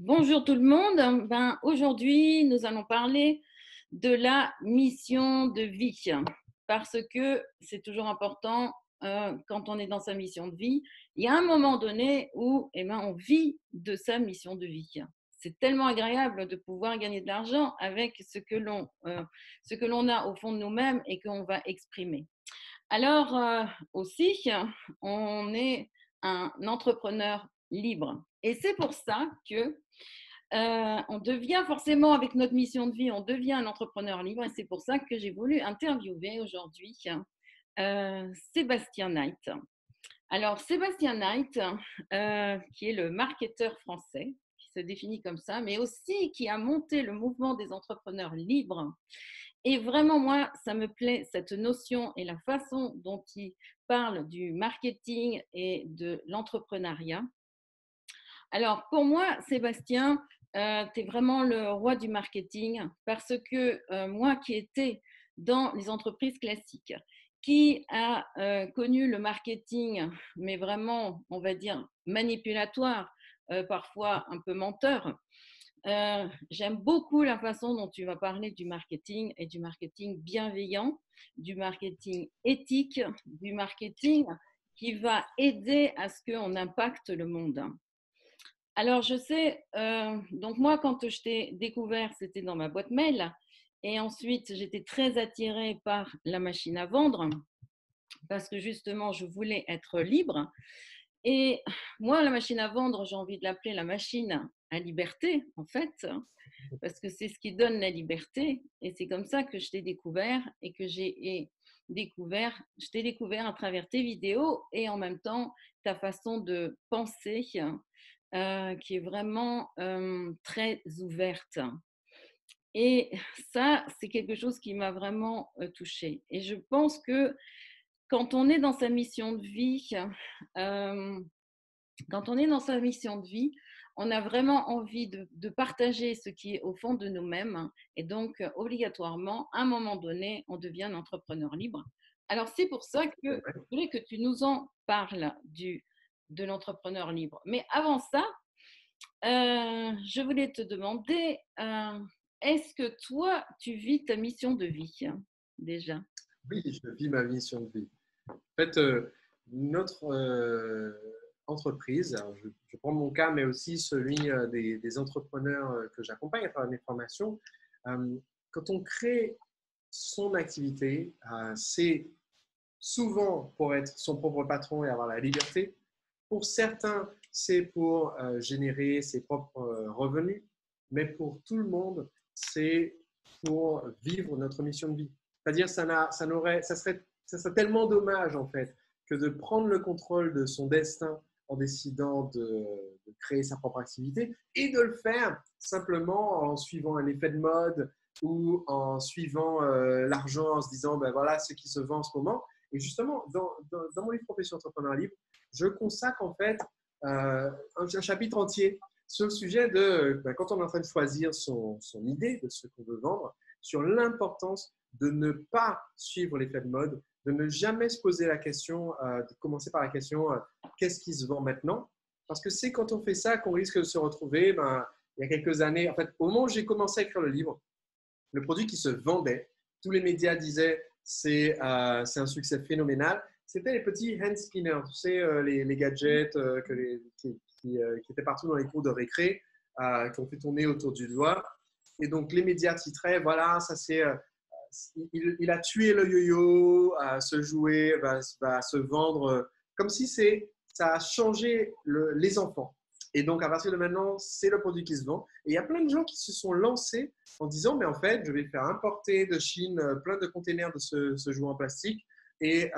Bonjour tout le monde. Aujourd'hui, nous allons parler de la mission de vie parce que c'est toujours important quand on est dans sa mission de vie. Il y a un moment donné où on vit de sa mission de vie. C'est tellement agréable de pouvoir gagner de l'argent avec ce que l'on a au fond de nous-mêmes et qu'on va exprimer. Alors aussi, on est un entrepreneur libre. Et c'est pour ça que on devient forcément, avec notre mission de vie, on devient un entrepreneur libre. Et c'est pour ça que j'ai voulu interviewer aujourd'hui Sébastien Knight. Alors, Sébastien Knight, qui est le marketeur français, qui se définit comme ça, mais aussi qui a monté le mouvement des entrepreneurs libres. Et vraiment, moi, ça me plaît, cette notion et la façon dont il parle du marketing et de l'entrepreneuriat. Alors, pour moi, Sébastien, tu es vraiment le roi du marketing parce que moi qui étais dans les entreprises classiques, qui a connu le marketing, mais vraiment, on va dire, manipulatoire, parfois un peu menteur, j'aime beaucoup la façon dont tu vas parler du marketing et du marketing bienveillant, du marketing éthique, du marketing qui va aider à ce qu'on impacte le monde. Alors, je sais, donc moi, quand je t'ai découvert, c'était dans ma boîte mail. Et ensuite, j'étais très attirée par la machine à vendre parce que justement, je voulais être libre. Et moi, la machine à vendre, j'ai envie de l'appeler la machine à liberté, en fait, parce que c'est ce qui donne la liberté. Et c'est comme ça que je t'ai découvert et que je t'ai découvert à travers tes vidéos et en même temps ta façon de penser qui est vraiment très ouverte. Et ça, c'est quelque chose qui m'a vraiment touchée. Et je pense que quand on est dans sa mission de vie, euh, quand on est dans sa mission de vie, on a vraiment envie de partager ce qui est au fond de nous-mêmes. Et donc, obligatoirement, à un moment donné, on devient un entrepreneur libre. Alors, c'est pour ça que je voulais que tu nous en parles de l'entrepreneur libre. Mais avant ça, je voulais te demander, est-ce que toi, tu vis ta mission de vie déjà? Oui, je vis ma mission de vie. En fait, notre entreprise, alors je prends mon cas, mais aussi celui des entrepreneurs que j'accompagne à travers mes formations, euh, quand on crée son activité, c'est souvent pour être son propre patron et avoir la liberté. Pour certains, c'est pour générer ses propres revenus, mais pour tout le monde, c'est pour vivre notre mission de vie. C'est-à-dire, ça serait tellement dommage en fait que de prendre le contrôle de son destin en décidant de créer sa propre activité et de le faire simplement en suivant un effet de mode ou en suivant l'argent en se disant ben voilà ce qui se vend en ce moment. Et justement, dans mon livre Profession entrepreneur libre, je consacre en fait un chapitre entier sur le sujet de quand on est en train de choisir son idée de ce qu'on veut vendre, sur l'importance de ne pas suivre l'effet de mode, de ne jamais se poser la question, de commencer par la question qu'est-ce qui se vend maintenant? Parce que c'est quand on fait ça qu'on risque de se retrouver, il y a quelques années, en fait, au moment où j'ai commencé à écrire le livre, le produit qui se vendait, tous les médias disaient c'est un succès phénoménal. C'était les petits hand spinners, tu sais, les gadgets qui étaient partout dans les cours de récré, qui ont fait tourner autour du doigt. Et donc, les médias titraient, voilà, ça c'est, il a tué le yo-yo, ce jouet va se vendre, comme si ça a changé les enfants. Et donc, à partir de maintenant, c'est le produit qui se vend. Et il y a plein de gens qui se sont lancés en disant, mais en fait, je vais faire importer de Chine plein de containers de ce jouet en plastique et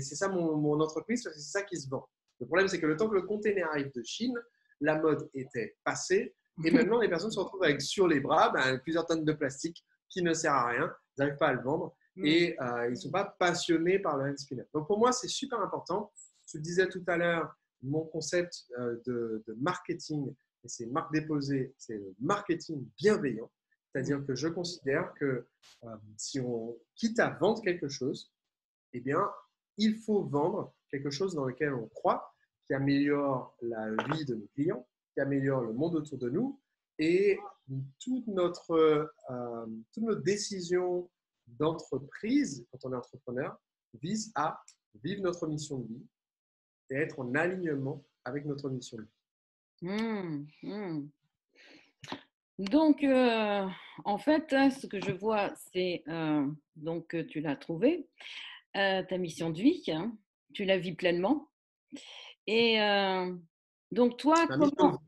c'est ça mon entreprise, parce que c'est ça qui se vend. Le problème, c'est que le temps que le container arrive de Chine, la mode était passée et maintenant, les personnes se retrouvent avec sur les bras plusieurs tonnes de plastique qui ne sert à rien, ils n'arrivent pas à le vendre et ils ne sont pas passionnés par le hand spinner. Donc, pour moi, c'est super important. Je te disais tout à l'heure, mon concept de marketing, et c'est marque déposée, c'est le marketing bienveillant. C'est-à-dire que je considère que si on quitte à vendre quelque chose, eh bien, il faut vendre quelque chose dans lequel on croit, qui améliore la vie de nos clients, qui améliore le monde autour de nous. Et toutes nos décisions d'entreprise, quand on est entrepreneur, visent à vivre notre mission de vie et être en alignement avec notre mission de vie. Donc, en fait, ce que je vois, c'est donc tu l'as trouvé, ta mission de vie, hein, tu la vis pleinement. Et donc, toi, comment…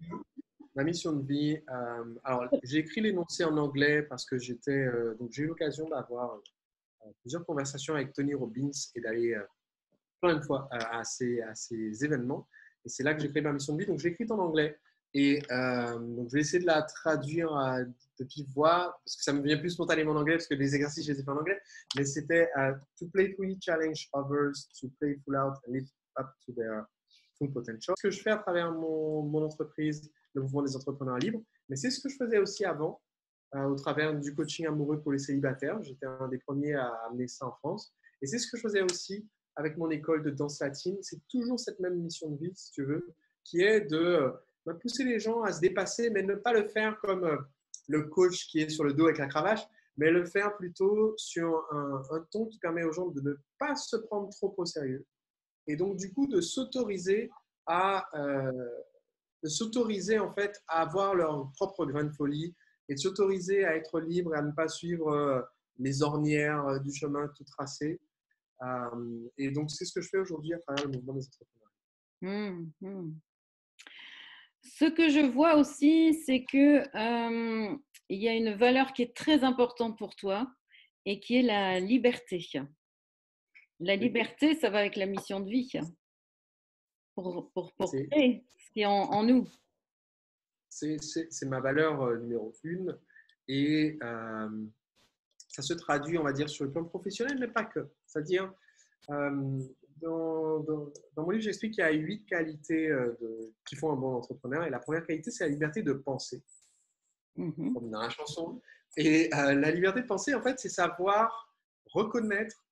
Ma mission de vie, alors j'ai écrit l'énoncé en anglais parce que donc j'ai eu l'occasion d'avoir plusieurs conversations avec Tony Robbins et d'aller plein de fois à ces événements. Et c'est là que j'ai créé ma mission de vie. Donc, je l'ai écrite en anglais. Et donc, je vais essayer de la traduire de vive voix, parce que ça me vient plus spontanément en anglais, parce que les exercices, je les ai fait en anglais. Mais c'était to playfully challenge others, to play full out and live up to their full potential. Ce que je fais à travers mon entreprise, le mouvement des entrepreneurs libres, mais c'est ce que je faisais aussi avant, au travers du coaching amoureux pour les célibataires. J'étais un des premiers à amener ça en France. Et c'est ce que je faisais aussi avec mon école de danse latine. C'est toujours cette même mission de vie, si tu veux, qui est de pousser les gens à se dépasser, mais ne pas le faire comme le coach qui est sur le dos avec la cravache, mais le faire plutôt sur un ton qui permet aux gens de ne pas se prendre trop au sérieux. Et donc, du coup, de s'autoriser en fait à avoir leur propre grain de folie et de s'autoriser à être libre et à ne pas suivre les ornières du chemin tout tracé. Et donc, c'est ce que je fais aujourd'hui à travers le mouvement des entrepreneurs. Ce que je vois aussi, c'est que il y a une valeur qui est très importante pour toi et qui est la liberté. La liberté, ça va avec la mission de vie pour créer ce qui est en nous. C'est ma valeur numéro 1 et ça se traduit, on va dire, sur le plan professionnel, mais pas que. C'est-à-dire, dans mon livre, j'explique qu'il y a 8 qualités qui font un bon entrepreneur. Et la première qualité, c'est la liberté de penser, comme dans la chanson. Et la liberté de penser, en fait, c'est savoir reconnaître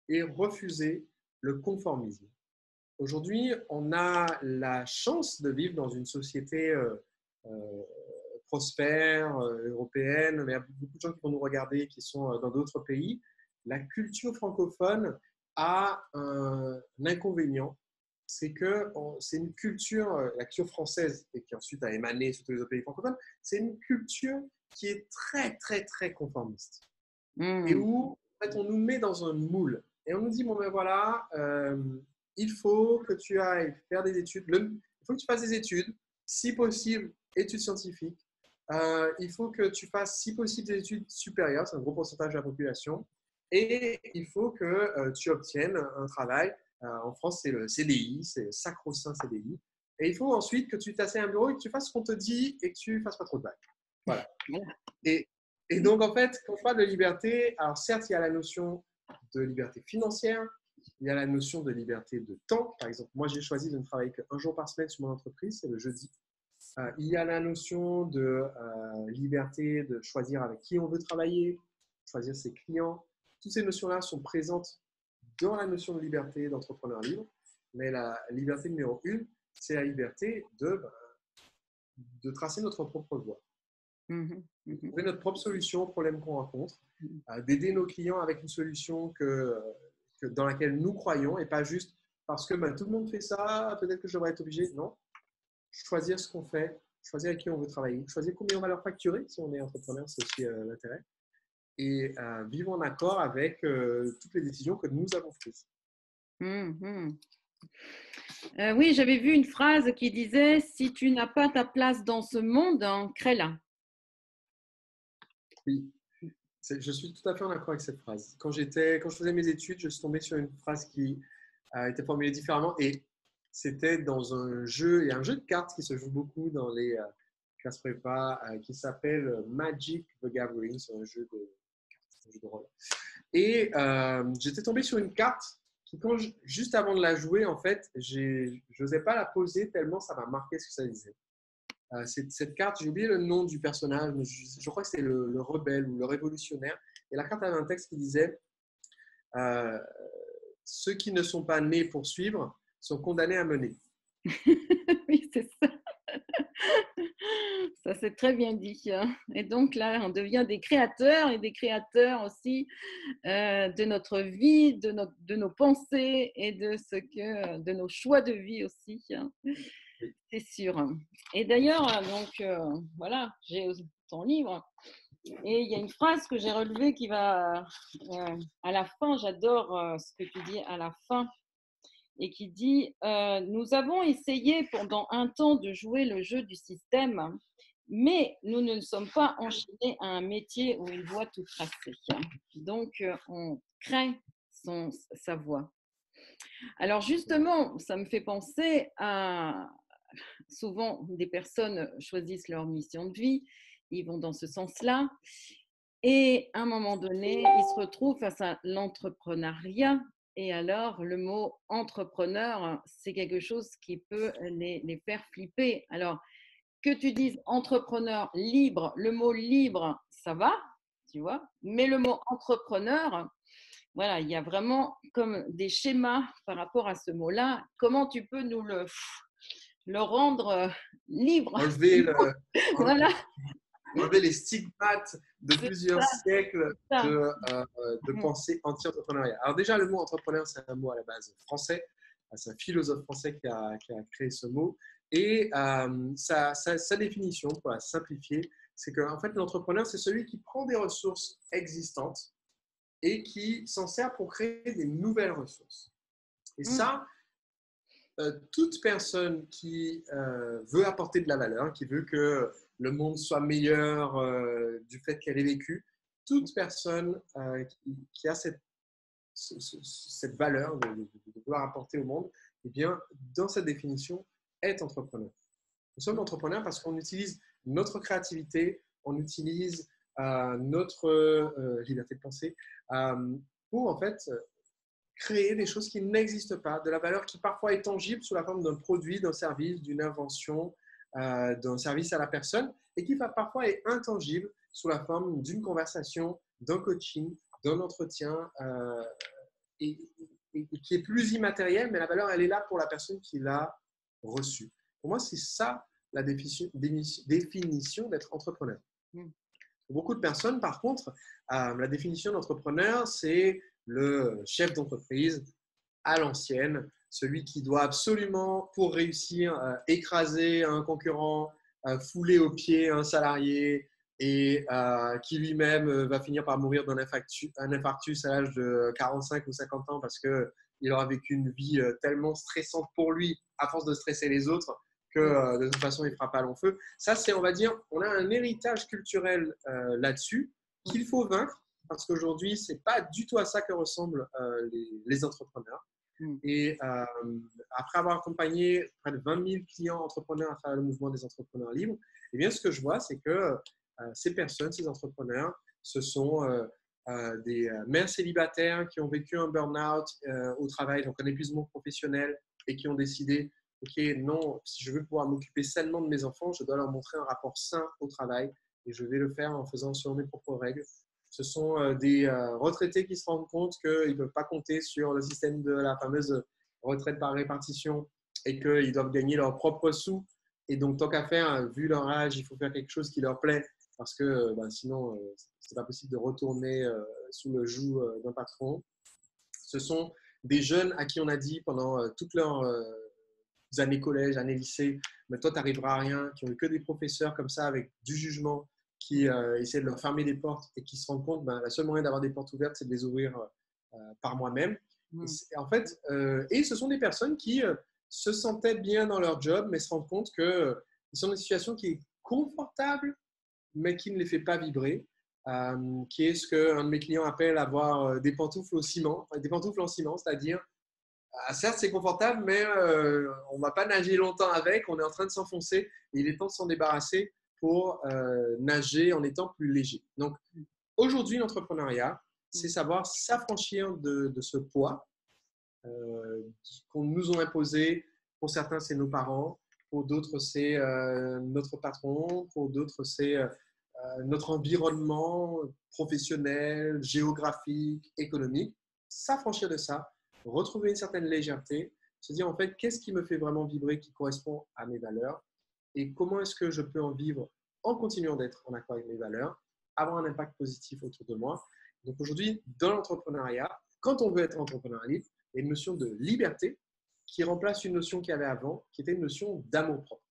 et refuser le conformisme. Aujourd'hui, on a la chance de vivre dans une société prospère, européenne, mais il y a beaucoup de gens qui vont nous regarder qui sont dans d'autres pays. La culture francophone a un inconvénient, c'est que c'est une culture, la culture française, et qui ensuite a émané sur tous les autres pays francophones, c'est une culture qui est très, très, très conformiste. Et où, en fait, on nous met dans un moule. Et on nous dit, bon ben voilà, il faut que tu ailles faire des études, il faut que tu fasses des études, si possible, études scientifiques. Il faut que tu fasses, si possible, des études supérieures, c'est un gros pourcentage de la population. Et il faut que tu obtiennes un travail. En France, c'est le CDI, c'est le sacro-saint CDI. Et il faut ensuite que tu t'assieds à un bureau et que tu fasses ce qu'on te dit et que tu ne fasses pas trop de vagues. Voilà. Et donc, en fait, quand on parle de liberté, alors certes, il y a la notion de liberté financière, il y a la notion de liberté de temps. Par exemple, moi, j'ai choisi de ne travailler qu'un jour par semaine sur mon entreprise, c'est le jeudi. Il y a la notion de liberté de choisir avec qui on veut travailler, choisir ses clients. Toutes ces notions-là sont présentes dans la notion de liberté d'entrepreneur libre. Mais la liberté numéro 1, c'est la liberté de tracer notre propre voie. De trouver notre propre solution aux problèmes qu'on rencontre, d'aider nos clients avec une solution dans laquelle nous croyons et pas juste parce que tout le monde fait ça, peut-être que je devrais être obligé. Non, choisir ce qu'on fait, choisir avec qui on veut travailler, choisir combien on va leur facturer si on est entrepreneur, c'est aussi l'intérêt, et vivre en accord avec toutes les décisions que nous avons prises. Oui, j'avais vu une phrase qui disait « Si tu n'as pas ta place dans ce monde, crée-la ». Oui, je suis tout à fait en accord avec cette phrase. Quand je faisais mes études, je suis tombé sur une phrase qui était formulée différemment et c'était dans un jeu, il y a un jeu de cartes qui se joue beaucoup dans les classes prépa qui s'appelle Magic the Gathering, c'est un jeu de rôle. Et j'étais tombé sur une carte qui, juste avant de la jouer, en fait, je n'osais pas la poser tellement ça m'a marqué ce que ça disait. Cette carte, j'ai oublié le nom du personnage, mais je crois que c'était le rebelle ou le révolutionnaire. Et la carte avait un texte qui disait ceux qui ne sont pas nés pour suivre sont condamnés à mener. Oui, c'est ça. Ça, c'est très bien dit, hein. Et donc là, on devient des créateurs et des créateurs aussi de notre vie, de nos pensées et de nos choix de vie aussi, hein. Oui. C'est sûr. Et d'ailleurs, voilà, j'ai ton livre et il y a une phrase que j'ai relevée qui va à la fin, j'adore ce que tu dis à la fin et qui dit nous avons essayé pendant un temps de jouer le jeu du système, mais nous ne sommes pas enchaînés à un métier ou une voie toute tracée. Donc, on crée sa voie. Alors, justement, ça me fait penser à souvent des personnes choisissent leur mission de vie, ils vont dans ce sens-là, et à un moment donné, ils se retrouvent face à l'entrepreneuriat. Et alors, le mot entrepreneur, c'est quelque chose qui peut les faire flipper. Alors, que tu dises entrepreneur libre, le mot libre, ça va, tu vois, mais le mot entrepreneur, voilà, il y a vraiment comme des schémas par rapport à ce mot-là. Comment tu peux nous le rendre libre? Enlever, Voilà, enlever les stigmates de c'est plusieurs ça, siècles ça. de pensée anti-entrepreneuriat. Alors déjà, le mot entrepreneur, c'est un mot à la base français. C'est un philosophe français qui a créé ce mot. Et sa définition, pour la simplifier, c'est qu'en fait, l'entrepreneur, c'est celui qui prend des ressources existantes et qui s'en sert pour créer des nouvelles ressources. Et Mm, ça, toute personne qui veut apporter de la valeur, qui veut que le monde soit meilleur du fait qu'elle ait vécu, toute personne qui a cette valeur de vouloir apporter au monde, eh bien, dans cette définition, est entrepreneur. Nous sommes entrepreneurs parce qu'on utilise notre créativité, on utilise notre liberté de penser pour en fait créer des choses qui n'existent pas, de la valeur qui parfois est tangible sous la forme d'un produit, d'un service, d'une invention, d'un service à la personne, et qui parfois est intangible sous la forme d'une conversation, d'un coaching, d'un entretien, et, et qui est plus immatériel, mais la valeur, elle est là pour la personne qui l'a reçue. Pour moi, c'est ça la définition d'être entrepreneur. mm, Pour beaucoup de personnes, par contre, la définition d'entrepreneur, c'est le chef d'entreprise à l'ancienne, celui qui doit absolument, pour réussir, écraser un concurrent, fouler aux pieds un salarié et qui lui-même va finir par mourir d'un infarctus à l'âge de 45 ou 50 ans parce qu'il aura vécu une vie tellement stressante pour lui, à force de stresser les autres, que mm, de toute façon, il ne fera pas long feu. Ça, c'est, on va dire, on a un héritage culturel là-dessus qu'il faut vaincre parce qu'aujourd'hui, ce n'est pas du tout à ça que ressemblent les entrepreneurs. mm, Et après avoir accompagné près de 20 000 clients entrepreneurs à travers le mouvement des entrepreneurs libres, eh bien, ce que je vois, c'est que ces personnes, ces entrepreneurs, ce sont des mères célibataires qui ont vécu un burn-out au travail, donc un épuisement professionnel, et qui ont décidé, OK, non, si je veux pouvoir m'occuper sainement de mes enfants, je dois leur montrer un rapport sain au travail, et je vais le faire en faisant selon mes propres règles. Ce sont des retraités qui se rendent compte qu'ils ne peuvent pas compter sur le système de la fameuse retraite par répartition et qu'ils doivent gagner leurs propres sous. Et donc, tant qu'à faire, vu leur âge, il faut faire quelque chose qui leur plaît parce que sinon, ce n'est pas possible de retourner sous le joug d'un patron. Ce sont des jeunes à qui on a dit pendant toutes leurs années collège, années lycée, mais toi, tu n'arriveras à rien, qui ont eu que des professeurs comme ça avec du jugement, qui essaient de leur fermer des portes et qui se rendent compte, la seule moyen d'avoir des portes ouvertes, c'est de les ouvrir par moi-même. mm. En fait, et ce sont des personnes qui se sentaient bien dans leur job, mais se rendent compte qu'ils sont dans une situation qui est confortable, mais qui ne les fait pas vibrer, qui est ce qu'un de mes clients appelle avoir des pantoufles au ciment, des pantoufles en ciment, c'est-à-dire certes, c'est confortable, mais on ne va pas nager longtemps avec. On est en train de s'enfoncer et il est temps de s'en débarrasser pour nager en étant plus léger. Donc, aujourd'hui, l'entrepreneuriat, c'est savoir s'affranchir de ce poids qu'on nous a imposé. Pour certains, c'est nos parents. Pour d'autres, c'est notre patron. Pour d'autres, c'est notre environnement professionnel, géographique, économique. S'affranchir de ça, retrouver une certaine légèreté, se dire en fait qu'est-ce qui me fait vraiment vibrer, qui correspond à mes valeurs, et comment est-ce que je peux en vivre en continuant d'être en accord avec mes valeurs, avoir un impact positif autour de moi. Donc aujourd'hui, dans l'entrepreneuriat, quand on veut être entrepreneur libre, il y a une notion de liberté qui remplace une notion qu'il y avait avant, qui était une notion d'amour propre.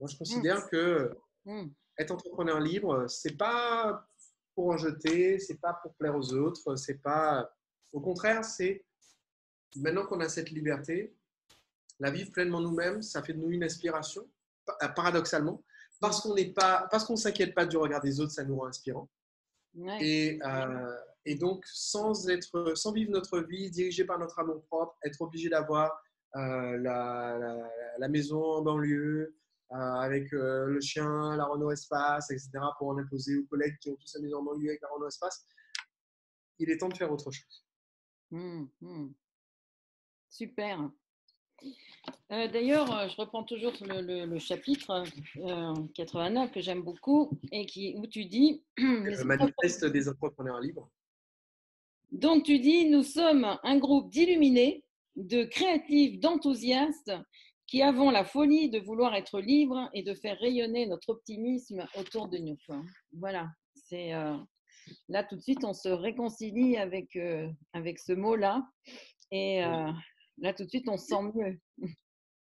Moi, je Mm, considère que mm. être entrepreneur libre, c'est pas pour en jeter, c'est pas pour plaire aux autres, c'est pas. Au contraire, c'est maintenant qu'on a cette liberté, la vivre pleinement nous-mêmes, ça fait de nous une inspiration, paradoxalement, Mm. parce qu'on ne s'inquiète pas du regard des autres, ça nous rend inspirant. Ouais. Et donc, sans vivre notre vie dirigée par notre amour propre, être obligé d'avoir la maison en banlieue, avec le chien, la Renault Espace, etc., pour en imposer aux collègues qui ont tous la maison en banlieue avec la Renault Espace, il est temps de faire autre chose. Mm, mm. Super. D'ailleurs, je reprends toujours le chapitre 89 que j'aime beaucoup et où tu dis, Le manifeste des entrepreneurs libres. donc tu dis, nous sommes un groupe d'illuminés, de créatifs, d'enthousiastes qui avons la folie de vouloir être libres et de faire rayonner notre optimisme autour de nous. Voilà, c'est là tout de suite on se réconcilie avec ce mot-là et Oui. là tout de suite on se sent mieux.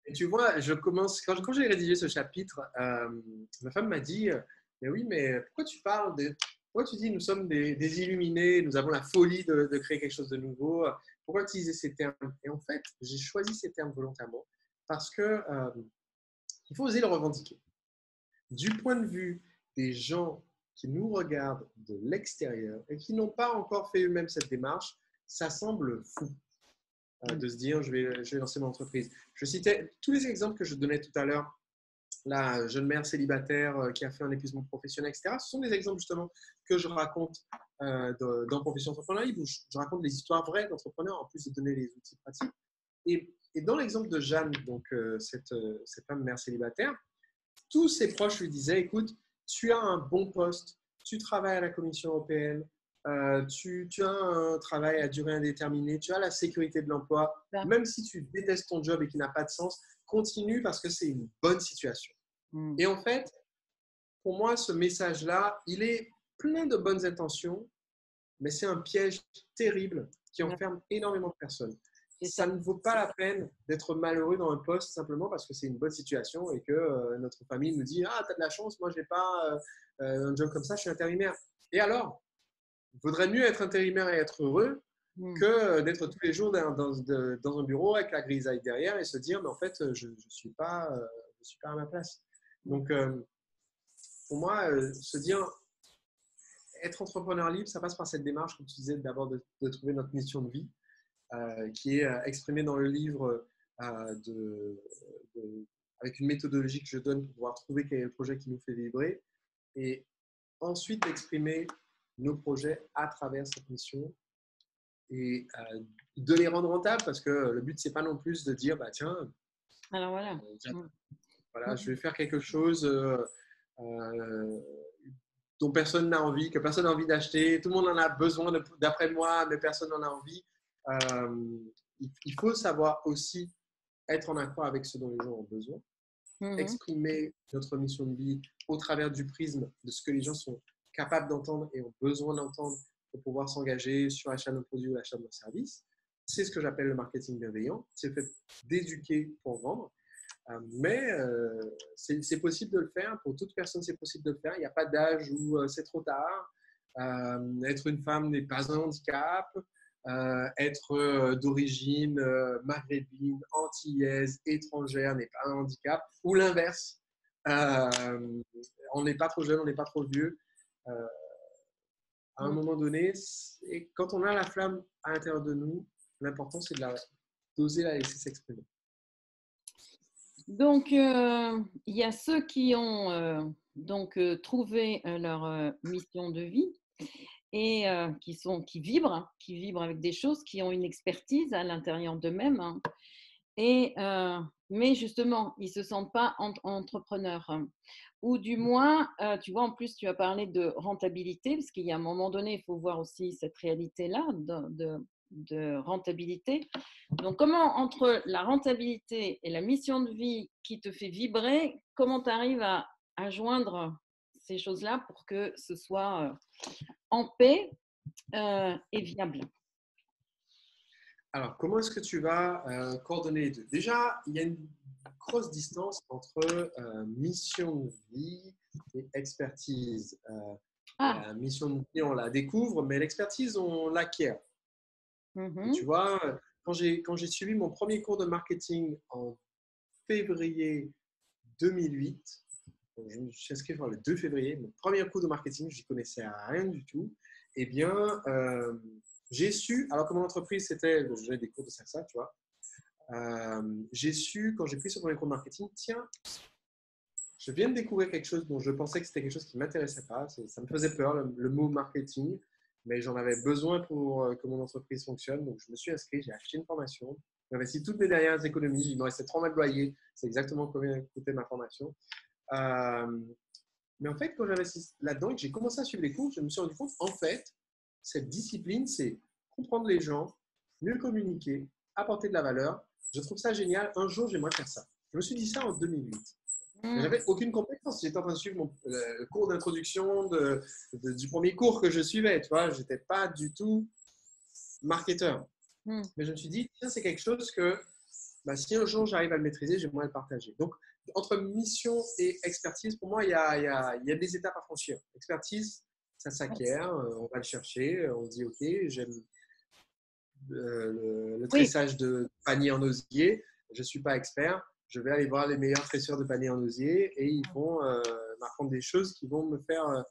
Et tu vois, quand j'ai rédigé ce chapitre, ma femme m'a dit, mais oui, mais pourquoi tu dis nous sommes des illuminés, nous avons la folie de créer quelque chose de nouveau, pourquoi utiliser ces termes? Et en fait, j'ai choisi ces termes volontairement parce que il faut oser le revendiquer. Du point de vue des gens qui nous regardent de l'extérieur et qui n'ont pas encore fait eux-mêmes cette démarche, ça semble fou de se dire je vais lancer mon entreprise. Je citais tous les exemples que je donnais tout à l'heure, la jeune mère célibataire qui a fait un épuisement professionnel, etc. Ce sont des exemples justement que je raconte dans Profession Entrepreneur Libre, où je raconte des histoires vraies d'entrepreneurs en plus de donner les outils pratiques. Et dans l'exemple de Jeanne, donc cette femme mère célibataire, tous ses proches lui disaient, écoute, tu as un bon poste, tu travailles à la Commission européenne, tu as un travail à durée indéterminée, tu as la sécurité de l'emploi, Ça. même si tu détestes ton job et qu'il n'a pas de sens, continue parce que c'est une bonne situation. Mm. Et en fait, pour moi, ce message-là, il est plein de bonnes intentions, mais c'est un piège terrible qui Ouais, enferme énormément de personnes. c'est Ça ça. ne vaut pas la peine d'être malheureux dans un poste simplement parce que c'est une bonne situation et que notre famille nous dit ah, t'as de la chance, moi je n'ai pas un job comme ça, je suis intérimaire. Et alors, il vaudrait mieux être intérimaire et être heureux Mm. que d'être tous les jours dans un bureau avec la grisaille derrière et se dire mais en fait je ne suis pas à ma place. Donc pour moi, se dire être entrepreneur libre, ça passe par cette démarche, comme tu disais, d'abord de trouver notre mission de vie, qui est exprimée dans le livre avec une méthodologie que je donne pour pouvoir trouver quel est le projet qui nous fait vibrer, et ensuite d'exprimer nos projets à travers cette mission et de les rendre rentables, parce que le but, c'est pas non plus de dire, bah tiens, Alors voilà. Mm. voilà, je Mm. vais faire quelque chose dont personne n'a envie, que personne n'a envie d'acheter. Tout le monde en a besoin d'après moi, mais personne n'en a envie. Il faut savoir aussi être en accord avec ce dont les gens ont besoin, Mhm. exprimer notre mission de vie au travers du prisme de ce que les gens sont capables d'entendre et ont besoin d'entendre pour pouvoir s'engager sur l'achat de nos produits ou l'achat de nos services. C'est ce que j'appelle le marketing bienveillant. C'est le fait d'éduquer pour vendre. Mais c'est possible de le faire. Pour toute personne, c'est possible de le faire. Il n'y a pas d'âge où c'est trop tard. Être une femme n'est pas un handicap. Être d'origine maghrébine, antillaise, étrangère n'est pas un handicap. Ou l'inverse. Euh, on n'est pas trop jeune, on n'est pas trop vieux. Euh, à un Mm. moment donné, et quand on a la flamme à l'intérieur de nous, l'important c'est d'oser la laisser s'exprimer. Donc, il y a ceux qui ont trouvé leur mission de vie et qui vibrent avec des choses, qui ont une expertise à l'intérieur d'eux-mêmes, hein. Et, mais justement, ils ne se sentent pas entrepreneurs. Ou du moins, tu vois, en plus, tu as parlé de rentabilité, parce qu'il y a un moment donné, il faut voir aussi cette réalité-là de rentabilité. Donc, comment, entre la rentabilité et la mission de vie qui te fait vibrer, comment tu arrives à joindre ces choses-là pour que ce soit en paix et viable? Alors, comment est-ce que tu vas coordonner les deux? Déjà, il y a une grosse distance entre mission de vie et expertise. Ah, La mission de vie, on la découvre, mais l'expertise, on l'acquiert. Et tu mhm, vois, quand j'ai suivi mon premier cours de marketing en février 2008, donc je me suis inscrit le 2 février, mon premier cours de marketing, je n'y connaissais rien du tout. Eh bien, j'ai su, alors que mon entreprise, c'était, j'avais des cours de ça, tu vois, j'ai su, quand j'ai pris ce premier cours de marketing, tiens, je viens de découvrir quelque chose dont je pensais que c'était quelque chose qui ne m'intéressait pas. Ça me faisait peur, le mot marketing, mais j'en avais besoin pour que mon entreprise fonctionne. Donc, je me suis inscrit, j'ai acheté une formation, j'ai investi toutes mes dernières économies. Il me restait 3 mois de loyer. C'est exactement combien coûtait ma formation. Euh, mais en fait, quand j'investis là-dedans et que j'ai commencé à suivre les cours, je me suis rendu compte, en fait, cette discipline, c'est comprendre les gens, mieux communiquer, apporter de la valeur. Je trouve ça génial. Un jour, j'aimerais faire ça. Je me suis dit ça en 2008. Mais mhm, j'avais aucune compétence. J'étais en train de suivre mon cours d'introduction du premier cours que je suivais. Tu vois, j'étais pas du tout marketeur. mhm. Mais je me suis dit, tiens, c'est quelque chose que bah, si un jour j'arrive à le maîtriser, j'aimerais le partager. Donc, entre mission et expertise, pour moi, il y a des étapes à franchir. Expertise, ça s'acquiert, on va le chercher, on dit, OK, j'aime le Oui, tressage de panier en osier. Je ne suis pas expert. Je vais aller voir les meilleurs tresseurs de panier en osier et ils vont m'apprendre des choses qui vont me faire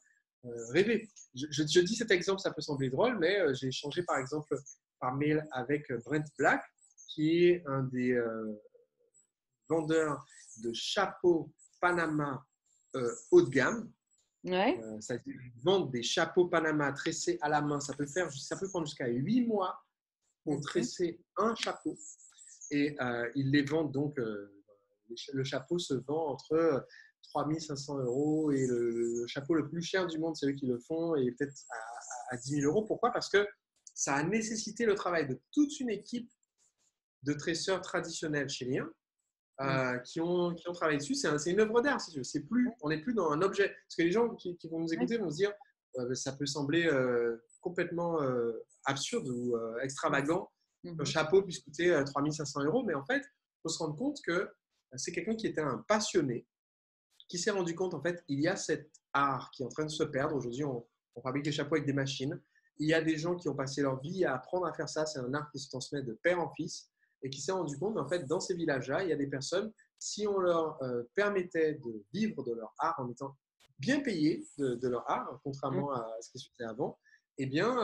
rêver. Je dis cet exemple, ça peut sembler drôle, mais j'ai échangé par exemple par mail avec Brent Black, qui est un des vendeurs de chapeaux Panama haut de gamme. ouais. C'est-à-dire qu'ils vendent des chapeaux Panama tressés à la main. Ça peut prendre jusqu'à 8 mois pour Mhm, tresser un chapeau. Et ils les vendent donc, le chapeau se vend entre 3 500 euros et le chapeau le plus cher du monde, c'est eux qui le font, et peut-être à 10 000 euros. Pourquoi? Parce que ça a nécessité le travail de toute une équipe de tresseurs traditionnels chiliens mhm. qui ont travaillé dessus. C'est une œuvre d'art, si tu veux. On n'est plus dans un objet. Parce que les gens qui vont nous écouter vont se dire ça peut sembler complètement absurde ou extravagant qu'un Mhm. chapeau puisse coûter 3 500 euros. Mais en fait, il faut se rendre compte que c'est quelqu'un qui était un passionné, qui s'est rendu compte, en fait, il y a cet art qui est en train de se perdre. Aujourd'hui, on fabrique des chapeaux avec des machines. Il y a des gens qui ont passé leur vie à apprendre à faire ça. C'est un art qui se transmet de père en fils et qui s'est rendu compte, en fait, dans ces villages-là, il y a des personnes, si on leur permettait de vivre de leur art en étant bien payés de leur art, contrairement à ce qui se faisait avant, eh bien,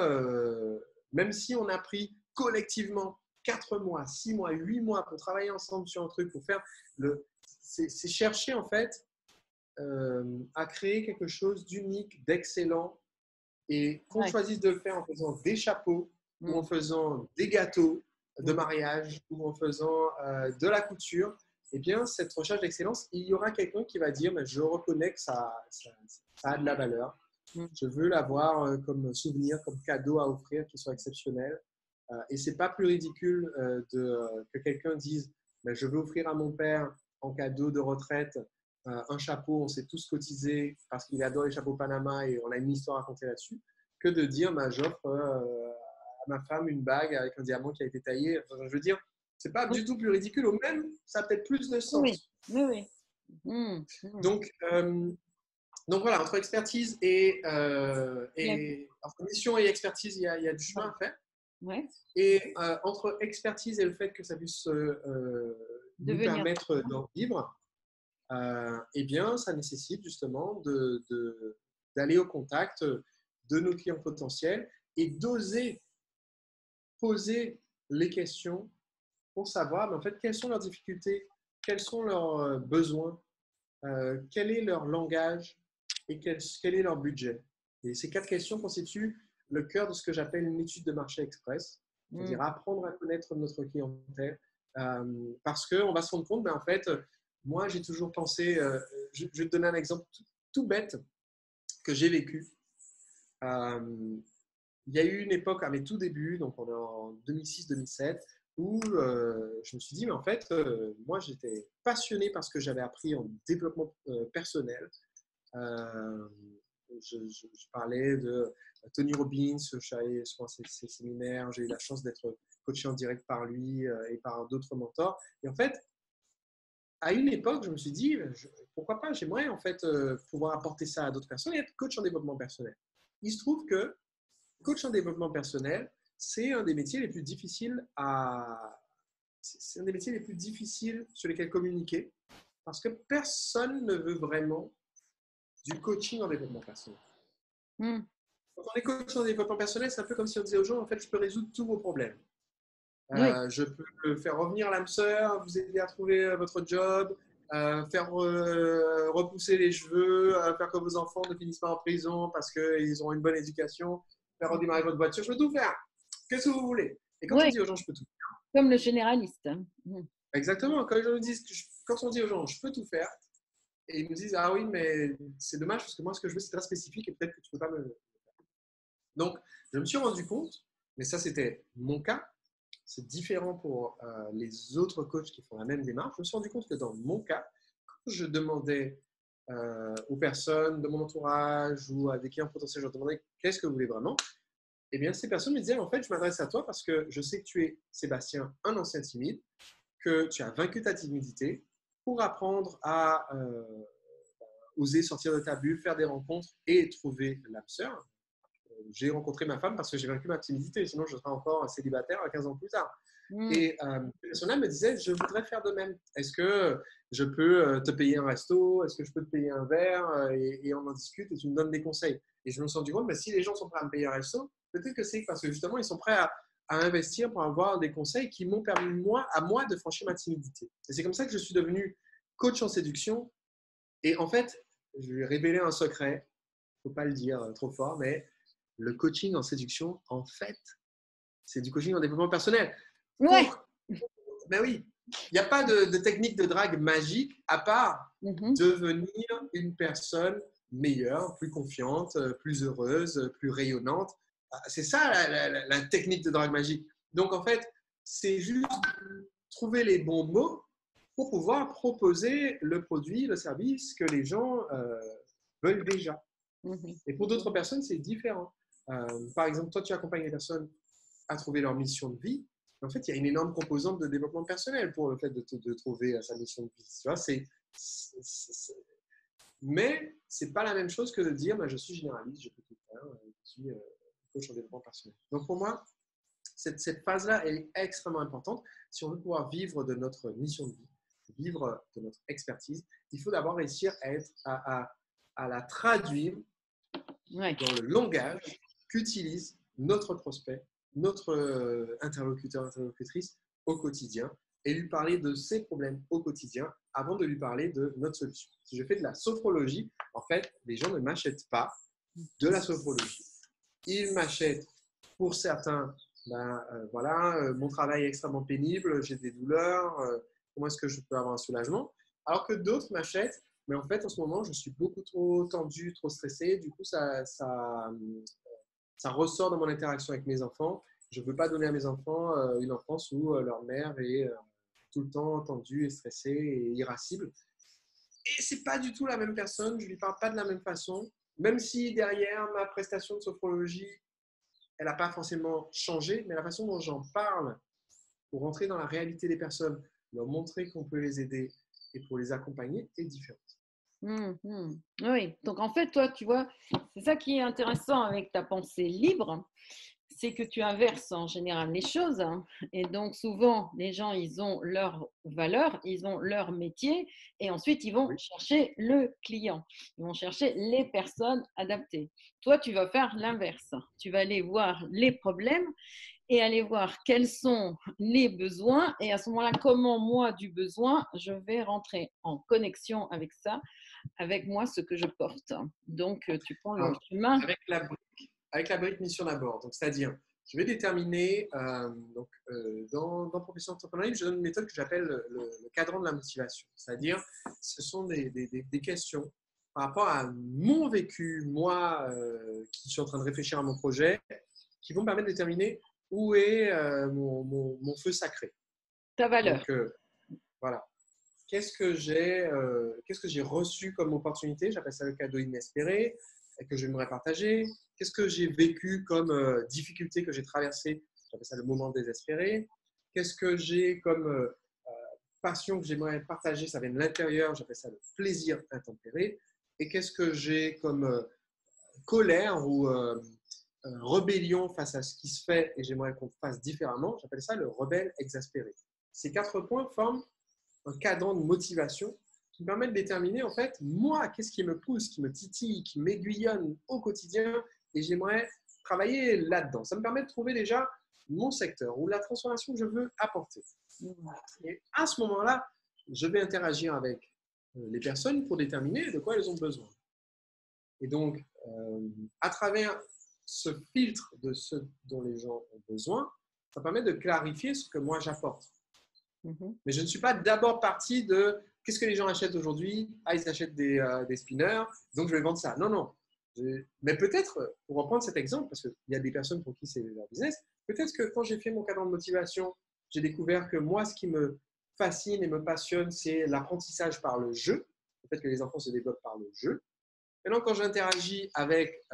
même si on a pris collectivement 4 mois, 6 mois, 8 mois pour travailler ensemble sur un truc, pour faire c'est chercher en fait à créer quelque chose d'unique, d'excellent, et qu'on Ouais. choisisse de le faire en faisant des chapeaux ou en Mhm. faisant des gâteaux de Mhm. mariage ou en faisant de la couture, eh bien, cette recherche d'excellence, il y aura quelqu'un qui va dire, mais je reconnais que ça a de la valeur. Mhm. Je veux l'avoir comme souvenir, comme cadeau à offrir qui soit exceptionnel. Et c'est pas plus ridicule que quelqu'un dise, mais je veux offrir à mon père en cadeau de retraite un chapeau, on s'est tous cotisés parce qu'il adore les chapeaux Panama et on a une histoire à raconter là-dessus, que de dire bah, j'offre à ma femme une bague avec un diamant qui a été taillé. Enfin, je veux dire, c'est pas du tout plus ridicule, ou même ça a peut-être plus de Oui, sens. oui, oui. Mhm. Mhm. Donc, donc voilà, entre expertise entre mission et expertise, il y a du chemin à faire. Ouais. Et entre expertise et le fait que ça puisse nous Devenir. permettre d'en vivre, eh bien, ça nécessite justement d'aller au contact de nos clients potentiels et d'oser poser les questions pour savoir, mais en fait, quelles sont leurs difficultés, quels sont leurs besoins, quel est leur langage et quel est leur budget. Et ces 4 questions constituent le cœur de ce que j'appelle une étude de marché express, c'est-à-dire Mhm. apprendre à connaître notre clientèle, parce qu'on va se rendre compte, ben, en fait, moi j'ai toujours pensé, je vais te donner un exemple tout bête que j'ai vécu. Euh, il y a eu une époque à mes tout débuts, donc on est en 2006-2007, où je me suis dit, mais en fait, moi, j'étais passionné par ce que j'avais appris en développement personnel. Euh, je parlais de Tony Robbins, je suis allé sur ses séminaires, j'ai eu la chance d'être coaché en direct par lui et par d'autres mentors. Et en fait, à une époque, je me suis dit, pourquoi pas, j'aimerais en fait pouvoir apporter ça à d'autres personnes et être coach en développement personnel. Il se trouve que coach en développement personnel, c'est un des métiers les plus difficiles c'est un des métiers les plus difficiles sur lesquels communiquer parce que personne ne veut vraiment du coaching en développement personnel. Mm. Quand on est coach en développement personnel, c'est un peu comme si on disait aux gens, en fait, je peux résoudre tous vos problèmes. Oui, Je peux faire revenir l'âme sœur, vous aider à trouver votre job, faire repousser les cheveux, faire que vos enfants ne finissent pas en prison parce qu'ils ont une bonne éducation, faire redémarrer votre voiture. Je peux tout faire. Qu'est-ce que vous voulez? Et quand on oui, dit aux gens, je peux tout comme le généraliste. Mm. faire. Exactement. Quand on dit aux gens, je peux tout faire, et ils nous disent, ah oui, mais c'est dommage parce que moi, ce que je veux, c'est très spécifique et peut-être que tu ne peux pas me. Donc, je me suis rendu compte, mais ça, c'était mon cas. C'est différent pour les autres coachs qui font la même démarche. Je me suis rendu compte que dans mon cas, quand je demandais aux personnes de mon entourage ou à des clients potentiels, je leur demandais qu'est-ce que vous voulez vraiment, eh bien, ces personnes me disaient en fait, je m'adresse à toi parce que je sais que tu es, Sébastien, un ancien timide, que tu as vaincu ta timidité pour apprendre à oser sortir de ta bulle, faire des rencontres et trouver l'âme sœur. J'ai rencontré ma femme parce que j'ai vaincu ma timidité, sinon je serais encore célibataire 15 ans plus tard. Mm. Et cette personne-là me disait, je voudrais faire de même. Est-ce que je peux te payer un resto? Est-ce que je peux te payer un verre? Et on en discute et tu me donnes des conseils. Et je me suis rendu compte, mais si les gens sont prêts à me payer un resto, peut-être que c'est parce que justement, ils sont prêts à investir pour avoir des conseils qui m'ont permis, à moi, de franchir ma timidité. Et c'est comme ça que je suis devenu coach en séduction. Et en fait, je vais révéler un secret. Il ne faut pas le dire trop fort, mais le coaching en séduction, en fait, c'est du coaching en développement personnel. Ouais. Pour Ben oui, il n'y a pas de technique de drague magique à part Mhm. devenir une personne meilleure, plus confiante, plus heureuse, plus rayonnante. C'est ça la technique de drague magique. Donc en fait, c'est juste trouver les bons mots pour pouvoir proposer le produit, le service que les gens veulent déjà. Mhm. Et pour d'autres personnes, c'est différent. Par exemple, toi, tu accompagnes les personnes à trouver leur mission de vie. En fait, il y a une énorme composante de développement personnel pour le fait de trouver sa mission de vie. Tu vois, mais ce n'est pas la même chose que de dire bah, je suis généraliste, je peux tout faire, je suis coach en développement personnel. Donc pour moi, cette phase-là est extrêmement importante. Si on veut pouvoir vivre de notre mission de vie, vivre de notre expertise, il faut d'abord réussir à la traduire Ouais. dans le langage qu'utilise notre prospect, notre interlocuteur, interlocutrice au quotidien et lui parler de ses problèmes au quotidien avant de lui parler de notre solution. Si je fais de la sophrologie, en fait, les gens ne m'achètent pas de la sophrologie. Ils m'achètent pour certains, voilà, mon travail est extrêmement pénible, j'ai des douleurs, comment est-ce que je peux avoir un soulagement? Alors que d'autres m'achètent mais en fait, en ce moment, je suis beaucoup trop tendu, trop stressé. Du coup, ça ressort dans mon interaction avec mes enfants. Je ne veux pas donner à mes enfants une enfance où leur mère est tout le temps tendue et stressée et irascible. Et ce n'est pas du tout la même personne. Je ne lui parle pas de la même façon. Même si derrière ma prestation de sophrologie, elle n'a pas forcément changé, mais la façon dont j'en parle pour rentrer dans la réalité des personnes, leur montrer qu'on peut les aider et pour les accompagner est différente. Oui, donc en fait, toi, tu vois, c'est ça qui est intéressant avec ta pensée libre, c'est que tu inverses en général les choses. Et donc, souvent, les gens, ils ont leur valeur, ils ont leur métier, et ensuite, ils vont Oui. chercher le client. Ils vont chercher les personnes adaptées. Toi, tu vas faire l'inverse. Tu vas aller voir les problèmes et aller voir quels sont les besoins. Et à ce moment-là, comment moi, du besoin, je vais rentrer en connexion avec ça, avec moi, ce que je porte. Donc, tu prends le Alors, chemin. avec la brique mission d'abord, donc c'est-à-dire, je vais déterminer, dans Profession entrepreneuriale, je donne une méthode que j'appelle le cadran de la motivation. C'est-à-dire, ce sont des questions par rapport à mon vécu, moi, qui suis en train de réfléchir à mon projet. qui vont me permettre de déterminer où est mon feu sacré. Ta valeur. Donc, voilà. Qu'est-ce que j'ai reçu comme opportunité? J'appelle ça le cadeau inespéré et que j'aimerais partager. Qu'est-ce que j'ai vécu comme difficulté que j'ai traversée? J'appelle ça le moment désespéré. Qu'est-ce que j'ai comme passion que j'aimerais partager? Ça vient de l'intérieur. J'appelle ça le plaisir intempéré. Et qu'est-ce que j'ai comme colère ou rébellion face à ce qui se fait et j'aimerais qu'on fasse différemment? J'appelle ça le rebelle exaspéré. Ces 4 points forment un cadran de motivation qui me permet de déterminer en fait, moi, qu'est-ce qui me pousse, qui me titille, qui m'aiguillonne au quotidien et j'aimerais travailler là-dedans. Ça me permet de trouver déjà mon secteur ou la transformation que je veux apporter. Et à ce moment-là, je vais interagir avec les personnes pour déterminer de quoi elles ont besoin. Et donc, à travers ce filtre de ce dont les gens ont besoin, ça permet de clarifier ce que moi j'apporte. Mais je ne suis pas d'abord parti de qu'est-ce que les gens achètent aujourd'hui? Ah, ils achètent des spinners, donc je vais vendre ça. Non, non. Mais peut-être, pour reprendre cet exemple, parce qu'il y a des personnes pour qui c'est leur business, peut-être que quand j'ai fait mon cadran de motivation, j'ai découvert que moi, ce qui me fascine et me passionne, c'est l'apprentissage par le jeu. Peut-être que les enfants se développent par le jeu. Maintenant, quand j'interagis avec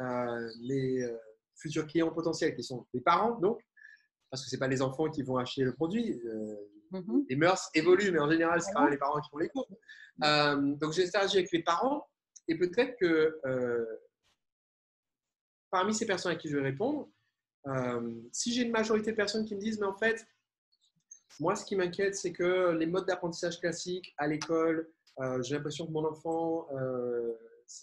les futurs clients potentiels, qui sont les parents, donc, parce que ce n'est pas les enfants qui vont acheter le produit, les mœurs évoluent, mais en général, c'est quand même les parents qui font les cours. Donc, j'interagis avec les parents et peut-être que parmi ces personnes à qui je vais répondre, si j'ai une majorité de personnes qui me disent, mais en fait, moi, ce qui m'inquiète, c'est que les modes d'apprentissage classiques à l'école, j'ai l'impression que mon enfant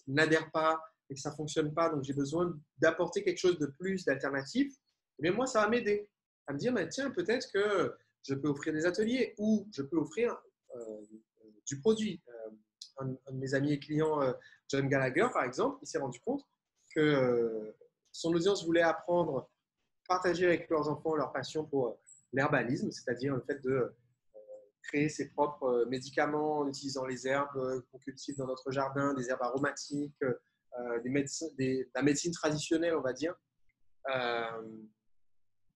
n'adhère pas et que ça ne fonctionne pas, donc j'ai besoin d'apporter quelque chose de plus, d'alternatif. Et bien moi, ça va m'aider à me dire, mais tiens, peut-être que je peux offrir des ateliers ou je peux offrir du produit. Un de mes amis et clients, John Gallagher, par exemple, il s'est rendu compte que son audience voulait apprendre, partager avec leurs enfants leur passion pour l'herbalisme, c'est-à-dire le fait de créer ses propres médicaments en utilisant les herbes qu'on cultive dans notre jardin, des herbes aromatiques, la médecine traditionnelle, on va dire.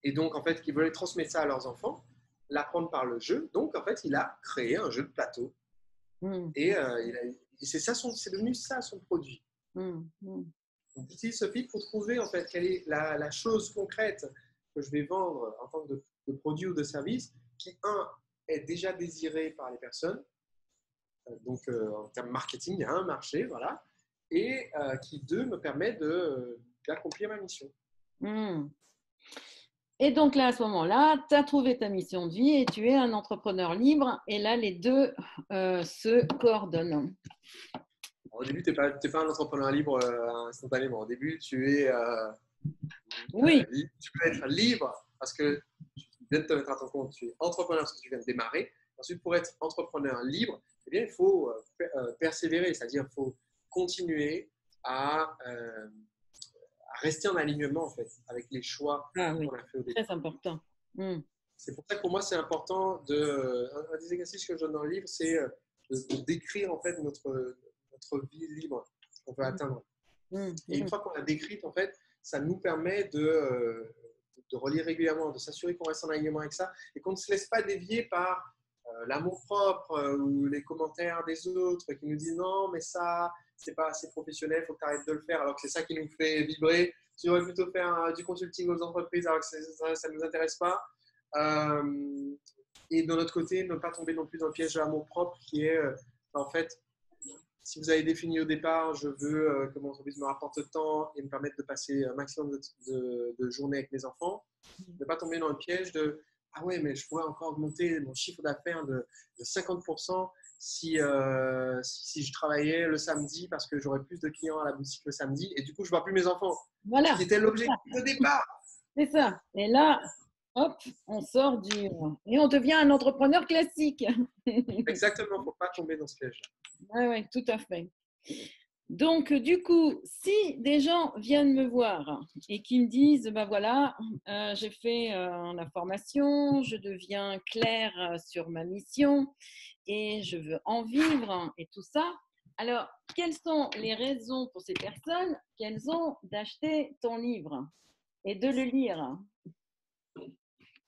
Et donc, en fait, ils veulent transmettre ça à leurs enfants, l'apprendre par le jeu. Donc, en fait, il a créé un jeu de plateau. Et c'est devenu ça son produit. Donc, j'utilise ce fil pour trouver, en fait, quelle est la chose concrète que je vais vendre en tant que de produit ou de service qui, est déjà désiré par les personnes. Donc, en termes marketing, il y a un marché, voilà. Et qui, deux, me permet d'accomplir ma mission. Et donc là, à ce moment-là, tu as trouvé ta mission de vie et tu es un entrepreneur libre. Et là, les deux se coordonnent. Au début, tu n'es pas un entrepreneur libre instantanément. Au début, tu peux être libre parce que tu viens de te mettre à ton compte. Tu es entrepreneur parce que tu viens de démarrer. Ensuite, pour être entrepreneur libre, eh bien, il faut persévérer, c'est-à-dire il faut continuer à rester en alignement en fait, avec les choix qu'on a fait au début. Très important. C'est pour ça que pour moi, c'est important un des exercices que je donne dans le livre, c'est de décrire en fait notre vie libre qu'on veut atteindre. Et une fois qu'on l'a décrite, en fait, ça nous permet de relire régulièrement, de s'assurer qu'on reste en alignement avec ça et qu'on ne se laisse pas dévier par l'amour-propre ou les commentaires des autres qui nous disent non, mais ça, c'est pas assez professionnel, il faut que tu arrêtes de le faire, alors que c'est ça qui nous fait vibrer. Tu devrais plutôt faire du consulting aux entreprises alors que ça ne nous intéresse pas. Et de notre côté, ne pas tomber non plus dans le piège de l'amour-propre qui est en fait, si vous avez défini au départ, je veux que mon entreprise me rapporte tant et me permette de passer un maximum de journées avec mes enfants, ne pas tomber dans le piège de ah ouais, mais je pourrais encore augmenter mon chiffre d'affaires de 50% si je travaillais le samedi parce que j'aurais plus de clients à la boutique le samedi et du coup, je ne vois plus mes enfants. Voilà. Ce qui était l'objectif au départ. C'est ça. Et là, hop, on sort et on devient un entrepreneur classique. Exactement, il ne faut pas tomber dans ce piège-là. Oui, tout à fait. Donc, du coup, si des gens viennent me voir et qui me disent, ben voilà, j'ai fait la formation, je deviens claire sur ma mission et je veux en vivre et tout ça, alors, quelles sont les raisons pour ces personnes qu'elles ont d'acheter ton livre? et de le lire.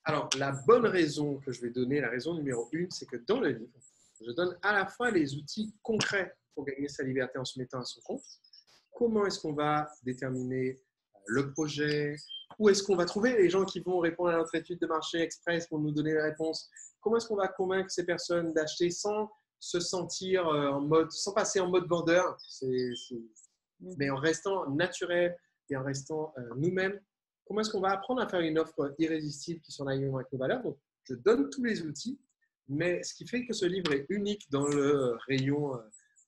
Alors, la bonne raison que je vais donner, la raison numéro 1, c'est que dans le livre, je donne à la fois les outils concrets pour gagner sa liberté en se mettant à son compte. Comment est-ce qu'on va déterminer le projet? Où est-ce qu'on va trouver les gens qui vont répondre à notre étude de marché express pour nous donner les réponses? Comment est-ce qu'on va convaincre ces personnes d'acheter sans se sentir sans passer en mode vendeur, mais en restant naturel et en restant nous-mêmes? Comment est-ce qu'on va apprendre à faire une offre irrésistible qui soit en alignement avec nos valeurs? Donc, je donne tous les outils, mais ce qui fait que ce livre est unique dans le rayon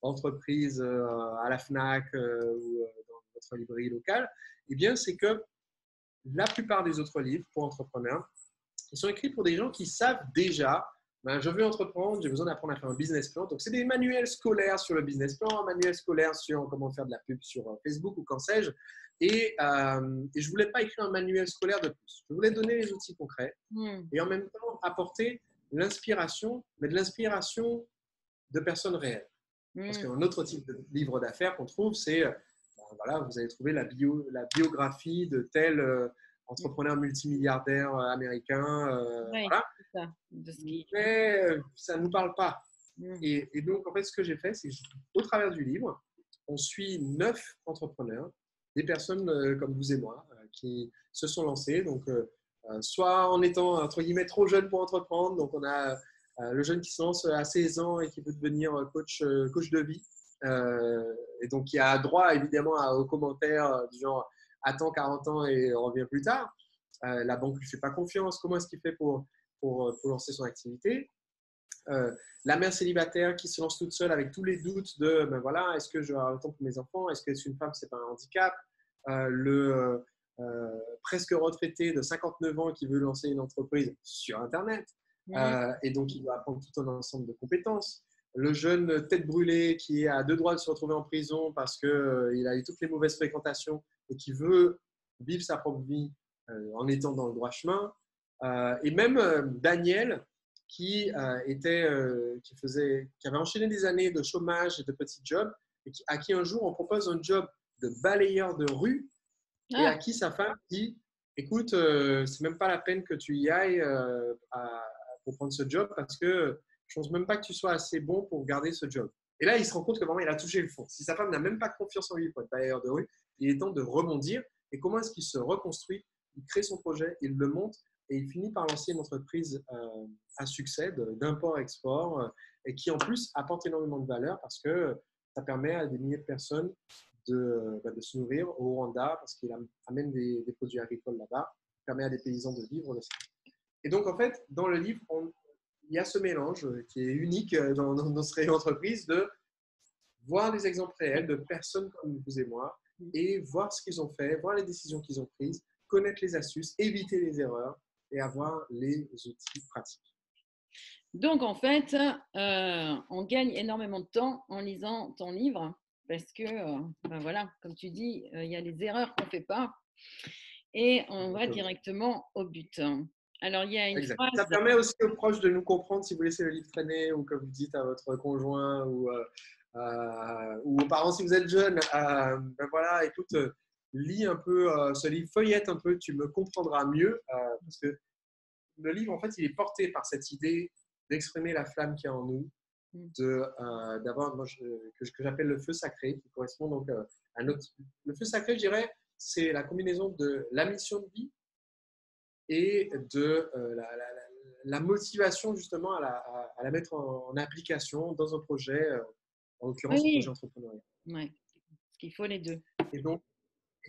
entreprise à la FNAC ou dans notre librairie locale, eh bien, c'est que la plupart des autres livres pour entrepreneurs, ils sont écrits pour des gens qui savent déjà, ben, je veux entreprendre, j'ai besoin d'apprendre à faire un business plan. Donc, c'est des manuels scolaires sur le business plan, un manuel scolaire sur comment faire de la pub sur Facebook ou qu'en sais-je. Et je ne voulais pas écrire un manuel scolaire de plus. Je voulais donner les outils concrets et en même temps apporter l'inspiration, mais de l'inspiration de personnes réelles. Parce qu'un autre type de livre d'affaires qu'on trouve, c'est, voilà, vous allez trouver la biographie de tel entrepreneur multimilliardaire américain. Oui, voilà. c'est ça. Mais ça ne nous parle pas. Et donc, en fait, ce que j'ai fait, c'est qu'au travers du livre, on suit 9 entrepreneurs, des personnes comme vous et moi, qui se sont lancés. Donc, soit en étant, entre guillemets, trop jeunes pour entreprendre. Donc, on a le jeune qui se lance à 16 ans et qui veut devenir coach de vie. Et donc, il a droit, évidemment, aux commentaires du genre « Attends 40 ans et reviens plus tard ». La banque ne lui fait pas confiance. Comment est-ce qu'il fait pour lancer son activité? La mère célibataire qui se lance toute seule avec tous les doutes de ben voilà, est-ce que je vais avoir le temps pour mes enfants? Est-ce que être une femme, c'est pas un handicap? Le presque retraité de 59 ans qui veut lancer une entreprise sur Internet. Et donc, il doit apprendre tout un ensemble de compétences. Le jeune tête brûlée qui est à deux doigts de se retrouver en prison parce qu'il a eu toutes les mauvaises fréquentations et qui veut vivre sa propre vie en étant dans le droit chemin. Et même Daniel, qui avait enchaîné des années de chômage et de petits jobs, et à qui un jour on propose un job de balayeur de rue, et à qui sa femme dit écoute, c'est même pas la peine que tu y ailles pour prendre ce job parce que je pense même pas que tu sois assez bon pour garder ce job. Et là, il se rend compte que vraiment, il a touché le fond. Si sa femme n'a même pas confiance en lui pour être balayeur de rue, il est temps de rebondir. Et comment est-ce qu'il se reconstruit? Il crée son projet, il le monte et il finit par lancer une entreprise à succès d'import-export et qui en plus apporte énormément de valeur parce que ça permet à des milliers de personnes de se nourrir au Rwanda parce qu'il amène des produits agricoles là-bas, permet à des paysans de vivre. Et donc, en fait, dans le livre, il y a ce mélange qui est unique dans ce rayon entreprise de voir des exemples réels de personnes comme vous et moi et voir ce qu'ils ont fait, voir les décisions qu'ils ont prises, connaître les astuces, éviter les erreurs et avoir les outils pratiques. Donc, en fait, on gagne énormément de temps en lisant ton livre parce que, ben voilà, comme tu dis, il y a les erreurs qu'on ne fait pas et on va directement au but. Alors, il y a une Exact. phrase… Ça permet aussi aux proches de nous comprendre si vous laissez le livre traîner ou que vous dites à votre conjoint ou aux parents si vous êtes jeune, ben voilà, écoute, lis un peu ce livre, feuillette un peu, tu me comprendras mieux parce que le livre, en fait, il est porté par cette idée d'exprimer la flamme qui est en nous, d'avoir que j'appelle le feu sacré, qui correspond donc à notre… Le feu sacré, je dirais, c'est la combinaison de la mission de vie et de la motivation justement à la mettre en application dans un projet, en l'occurrence un projet entrepreneurial. Oui, parce qu'il faut les deux.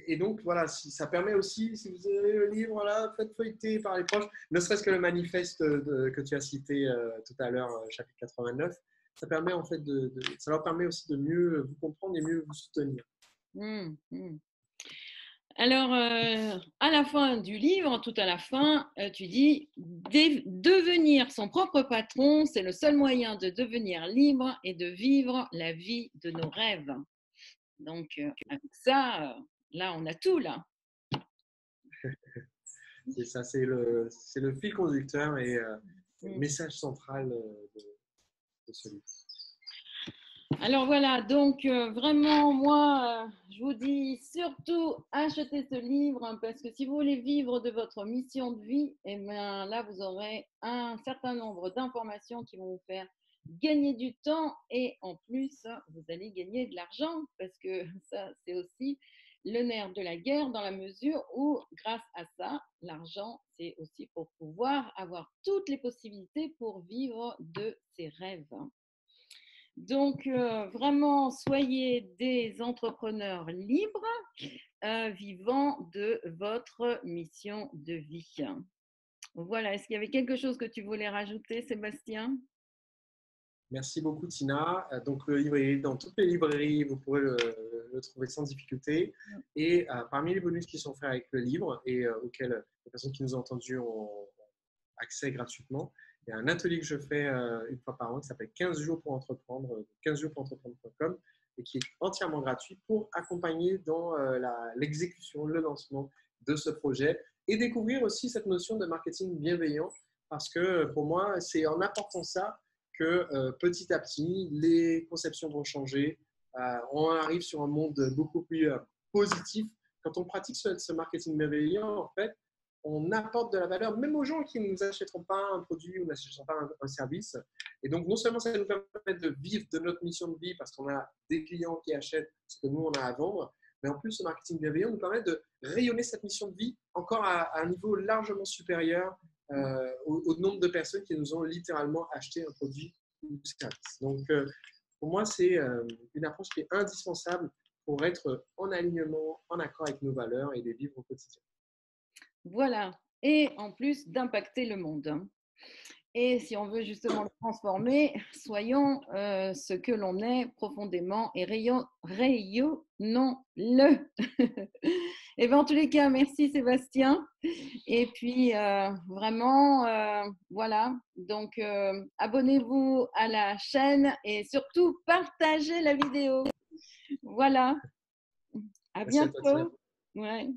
Et donc, voilà, ça permet aussi, si vous avez le livre, voilà, faites feuilleter par les proches, ne serait-ce que le manifeste que tu as cité tout à l'heure, chapitre 89, ça permet en fait ça leur permet aussi de mieux vous comprendre et mieux vous soutenir. Alors, à la fin du livre, tout à la fin, tu dis devenir son propre patron, c'est le seul moyen de devenir libre et de vivre la vie de nos rêves. Donc, avec ça, là, on a tout, là. Et ça, c'est le fil conducteur et le message central de ce livre. Alors voilà, donc vraiment, moi, je vous dis surtout achetez ce livre hein, parce que si vous voulez vivre de votre mission de vie, et bien là, vous aurez un certain nombre d'informations qui vont vous faire gagner du temps et en plus, vous allez gagner de l'argent parce que ça, c'est aussi le nerf de la guerre dans la mesure où, grâce à ça, l'argent, c'est aussi pour pouvoir avoir toutes les possibilités pour vivre de ses rêves. Donc, vraiment, soyez des entrepreneurs libres vivant de votre mission de vie. Voilà, est-ce qu'il y avait quelque chose que tu voulais rajouter, Sébastien? Merci beaucoup, Tina. Donc, le livre est dans toutes les librairies, vous pourrez le trouver sans difficulté. Et parmi les bonus qui sont faits avec le livre et auxquels les personnes qui nous ont entendus ont accès gratuitement, il y a un atelier que je fais une fois par an qui s'appelle 15 jours pour entreprendre, 15 jours pour entreprendre.com et qui est entièrement gratuit pour accompagner dans l'exécution, le lancement de ce projet et découvrir aussi cette notion de marketing bienveillant parce que pour moi, c'est en apportant ça que petit à petit, les conceptions vont changer. On arrive sur un monde beaucoup plus positif. Quand on pratique ce marketing bienveillant, en fait, on apporte de la valeur, même aux gens qui ne nous achèteront pas un produit ou n'achèteront pas un service. Et donc, non seulement ça nous permet de vivre de notre mission de vie parce qu'on a des clients qui achètent ce que nous, on a à vendre, mais en plus, ce marketing bienveillant nous permet de rayonner cette mission de vie encore à un niveau largement supérieur au nombre de personnes qui nous ont littéralement acheté un produit ou service. Donc, pour moi, c'est une approche qui est indispensable pour être en alignement, en accord avec nos valeurs et les vivre au quotidien. Voilà, et en plus d'impacter le monde. Et si on veut justement le transformer, soyons ce que l'on est profondément et rayonnons-le. Et bien, en tous les cas, merci Sébastien. Et puis, vraiment, voilà. Donc, abonnez-vous à la chaîne et surtout, partagez la vidéo. Voilà. À Merci à toi, Tina. bientôt. Ouais.